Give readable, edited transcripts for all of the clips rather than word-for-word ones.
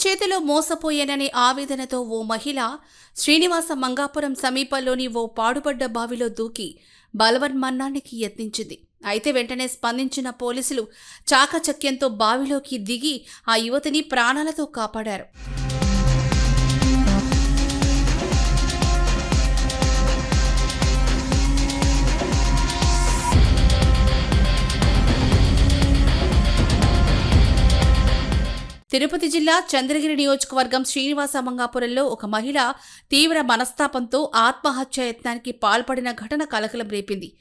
చేతిలో మోసపోయాననే ఆవేదనతో ఓ మహిళ శ్రీనివాస మంగాపురం సమీపంలోని ఓ పాడుపడ్డ బావిలో దూకి బలవన్మరణానికి యత్నించింది. అయితే వెంటనే స్పందించిన పోలీసులు చాకచక్యంతో బావిలోకి దిగి ఆ యువతిని ప్రాణాలతో కాపాడారు. తిరుపతి జిల్లా చంద్రగిరి నియోజకవర్గం శ్రీనివాస మంగాపురంలో ఒక మహిళ తీవ్ర మనస్తాపంతో ఆత్మహత్య యత్నానికి పాల్పడిన ఘటన కలకలం రేపింది.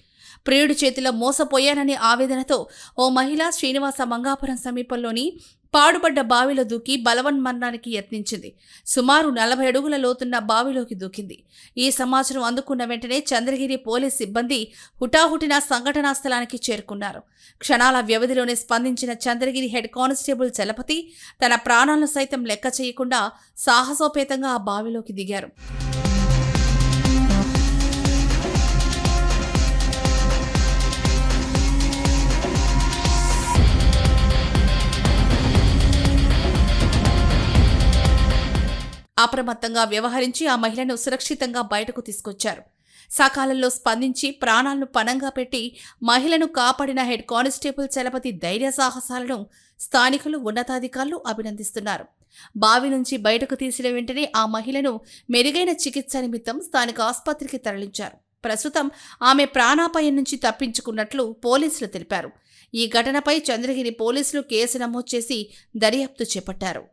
ప్రియుడి చేతిలో మోసపోయాననే ఆవేదనతో ఓ మహిళ శ్రీనివాస మంగాపురం సమీపంలోని పాడుబడ్డ బావిలో దూకి బలవన్మరణానికి యత్నించింది. సుమారు 40 అడుగుల లోతున్న బావిలోకి దూకింది. ఈ సమాచారం అందుకున్న వెంటనే చంద్రగిరి పోలీస్ సిబ్బంది హుటాహుటిన సంఘటనా స్థలానికి చేరుకున్నారు. క్షణాల వ్యవధిలోనే స్పందించిన చంద్రగిరి హెడ్ కానిస్టేబుల్ చలపతి తన ప్రాణాలను సైతం లెక్క చేయకుండా సాహసోపేతంగా ఆ బావిలోకి దిగారు. అప్రమత్తంగా వ్యవహరించి ఆ మహిళను సురక్షితంగా బయటకు తీసుకొచ్చారు. సకాలంలో స్పందించి ప్రాణాలను పణంగా పెట్టి మహిళను కాపాడిన హెడ్ కానిస్టేబుల్ చలపతి ధైర్య సాహసాలను స్థానికులు, ఉన్నతాధికారులు అభినందిస్తున్నారు. బావి నుంచి బయటకు తీసిన వెంటనే ఆ మహిళను మెరుగైన చికిత్స నిమిత్తం స్థానిక ఆసుపత్రికి తరలించారు. ప్రస్తుతం ఆమె ప్రాణాపాయం నుంచి తప్పించుకున్నట్లు పోలీసులు తెలిపారు. ఈ ఘటనపై చంద్రగిరి పోలీసులు కేసు నమోదు చేసి దర్యాప్తు చేపట్టారు.